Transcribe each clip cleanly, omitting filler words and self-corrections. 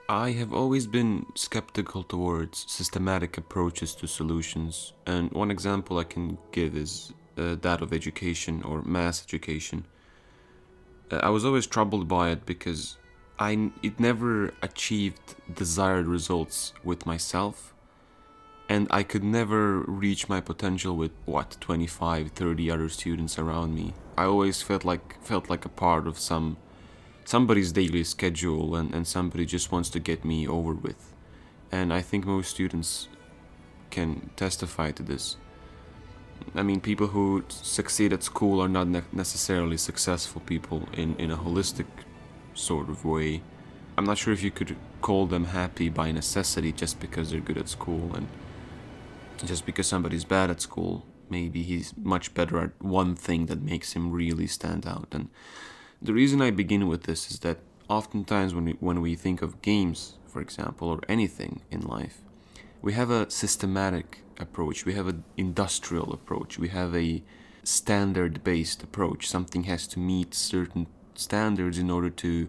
I have always been skeptical towards systematic approaches to solutions, and one example I can give is that of education or mass education. I was always troubled by it because it never achieved desired results with myself, and I could never reach my potential with 25, 30 other students around me. I always felt like a part of somebody's daily schedule, and somebody just wants to get me over with. And I think most students can testify to this. I mean, people who succeed at school are not necessarily successful people in a holistic sort of way. I'm not sure if you could call them happy by necessity just because they're good at school, and just because somebody's bad at school, maybe he's much better at one thing that makes him really stand out. And the reason I begin with this is that oftentimes when we think of games, for example, or anything in life, we have a systematic approach, we have an industrial approach, we have a standard-based approach. Something has to meet certain standards in order to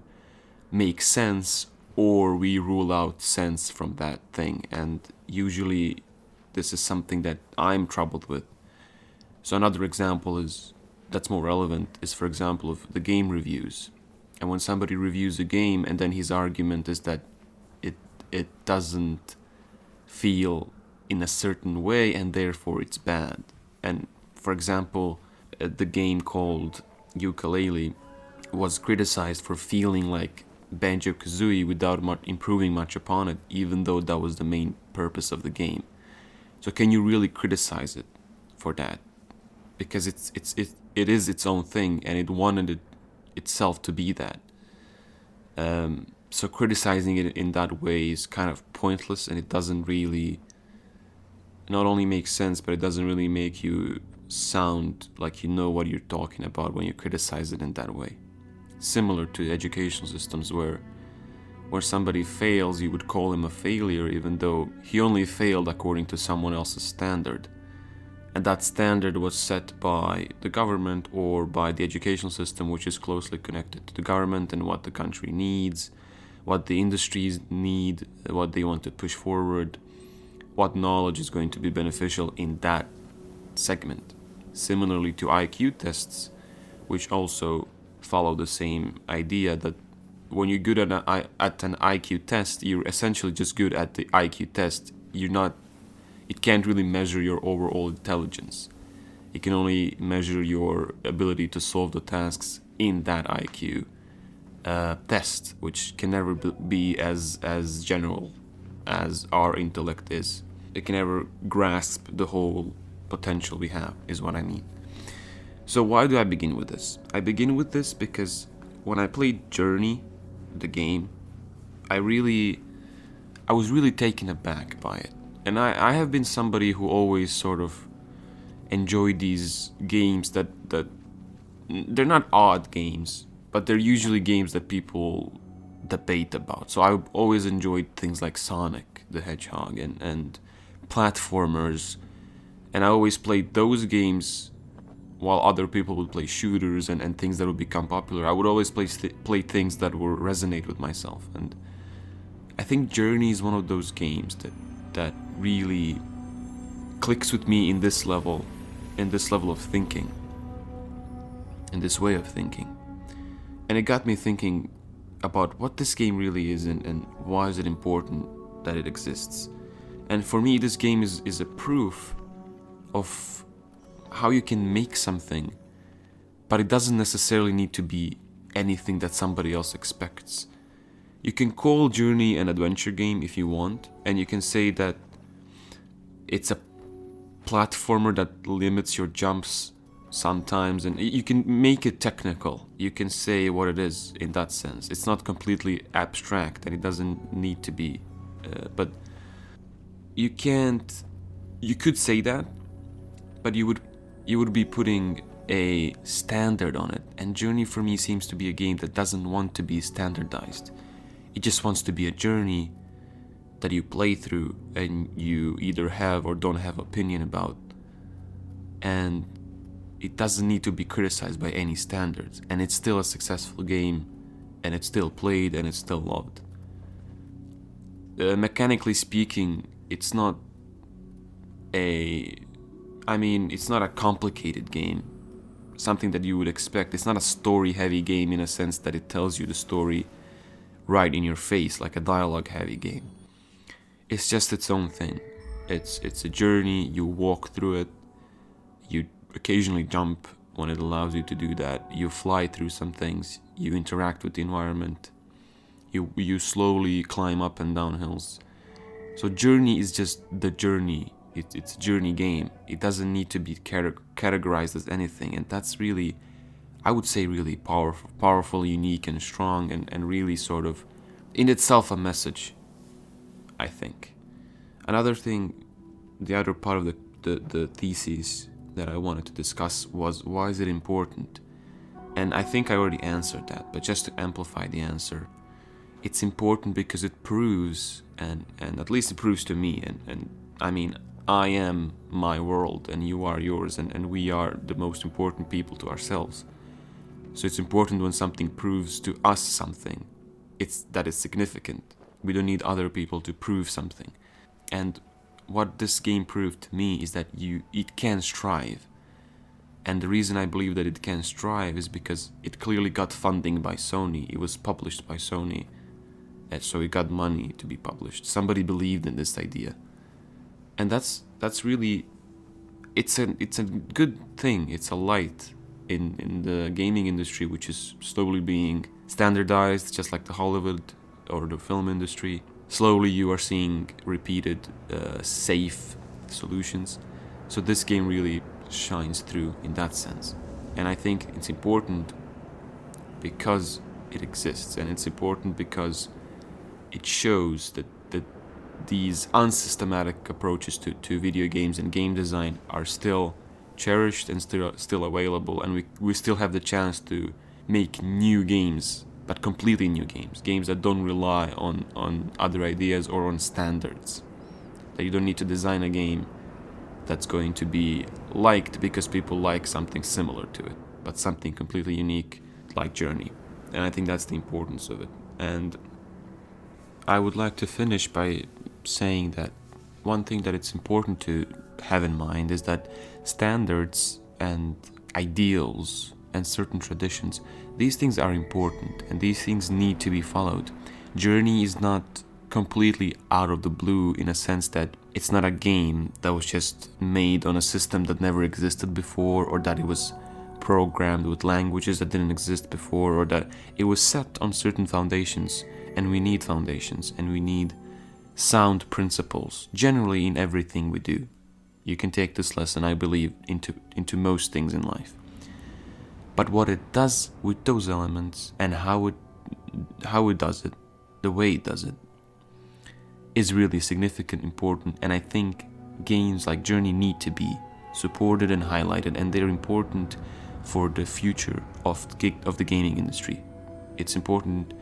make sense, or we rule out sense from that thing. And usually this is something that I'm troubled with. So another example is that's more relevant is, for example, of the game reviews. And when somebody reviews a game and then his argument is that it it doesn't feel in a certain way and therefore it's bad. And for example, the game called Yooka-Laylee was criticized for feeling like Banjo-Kazooie without improving much upon it, even though that was the main purpose of the game. So can you really criticize it for that? Because it is its own thing, and it wanted itself to be that. So criticizing it in that way is kind of pointless, and it doesn't really not only make sense, but it doesn't really make you sound like you know what you're talking about when you criticize it in that way. Similar to educational systems where somebody fails, you would call him a failure even though he only failed according to someone else's standard. And that standard was set by the government or by the educational system, which is closely connected to the government and what the country needs, what the industries need, what they want to push forward, what knowledge is going to be beneficial in that segment. Similarly to IQ tests, which also follow the same idea that when you're good at an IQ test, you're essentially just good at the IQ test. It can't really measure your overall intelligence. It can only measure your ability to solve the tasks in that IQ test, which can never be as general as our intellect is. It can never grasp the whole potential we have, is what I mean. So why do I begin with this? I begin with this because when I played Journey, the game, I was really taken aback by it. And I have been somebody who always sort of enjoyed these games that they're not odd games, but they're usually games that people debate about. So I always enjoyed things like Sonic the Hedgehog and platformers, and I always played those games while other people would play shooters and things that would become popular. I would always play things that would resonate with myself, and I think Journey is one of those games that really clicks with me in this level of thinking, in this way of thinking. And it got me thinking about what this game really is and why is it important that it exists. And for me, this game is a proof of how you can make something, but it doesn't necessarily need to be anything that somebody else expects. You can call Journey an adventure game if you want, and you can say that it's a platformer that limits your jumps sometimes, and you can make it technical. You can say what it is in that sense. It's not completely abstract, and it doesn't need to be. But you can't. You could say that, but you would be putting a standard on it. And Journey for me seems to be a game that doesn't want to be standardized. It just wants to be a journey that you play through and you either have or don't have opinion about. And it doesn't need to be criticized by any standards. And it's still a successful game, and it's still played, and it's still loved. Mechanically speaking, it's not a it's not a complicated game, something that you would expect. It's not a story heavy game in a sense that it tells you the story right in your face, like a dialogue heavy game. It's just its own thing. It's a journey. You walk through it. You occasionally jump when it allows you to do that. You fly through some things. You interact with the environment. You slowly climb up and down hills. So journey is just the journey. It's a journey game. It doesn't need to be categorized as anything, and that's really, I would say, really powerful, unique, and strong, and really sort of in itself a message, I think. Another thing, the other part of the thesis that I wanted to discuss was, why is it important? And I think I already answered that, but just to amplify the answer, it's important because it proves, and at least it proves to me, and I mean, I am my world and you are yours, and we are the most important people to ourselves. So it's important when something proves to us something, that it's significant. We don't need other people to prove something. And what this game proved to me is that it can strive. And the reason I believe that it can strive is because it clearly got funding by Sony. It was published by Sony, and so it got money to be published. Somebody believed in this idea. And that's really, it's a good thing. It's a light in the gaming industry, which is slowly being standardized, just like the Hollywood or the film industry. Slowly you are seeing repeated, safe solutions. So this game really shines through in that sense. And I think it's important because it exists, and it's important because it shows that these unsystematic approaches to video games and game design are still cherished and still available, and we still have the chance to make new games, but completely new games that don't rely on other ideas or on standards. That you don't need to design a game that's going to be liked because people like something similar to it, but something completely unique like Journey. And I think that's the importance of it. And I would like to finish by saying that one thing that it's important to have in mind is that standards and ideals and certain traditions, these things are important and these things need to be followed. Journey is not completely out of the blue, in a sense that it's not a game that was just made on a system that never existed before, or that it was programmed with languages that didn't exist before, or that it was set on certain foundations. And we need foundations, and we need sound principles generally in everything we do. You can take this lesson, I believe, into most things in life. But what it does with those elements and how it does it, the way it does it, is really significant, important, and I think games like Journey need to be supported and highlighted, and they're important for the future of the gaming industry. It's important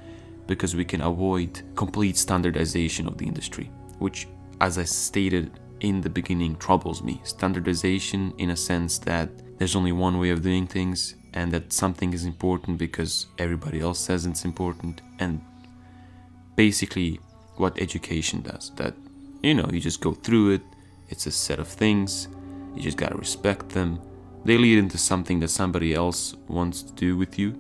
because we can avoid complete standardization of the industry, which, as I stated in the beginning, troubles me. Standardization in a sense that there's only one way of doing things, and that something is important because everybody else says it's important, and basically what education does, that you just go through it, it's a set of things, you just gotta respect them, they lead into something that somebody else wants to do with you,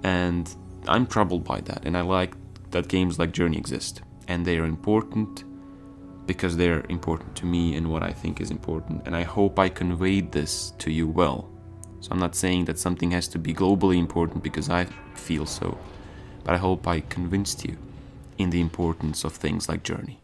and I'm troubled by that. And I like that games like Journey exist, and they are important because they're important to me and what I think is important, and I hope I conveyed this to you well. So I'm not saying that something has to be globally important because I feel so, but I hope I convinced you in the importance of things like Journey.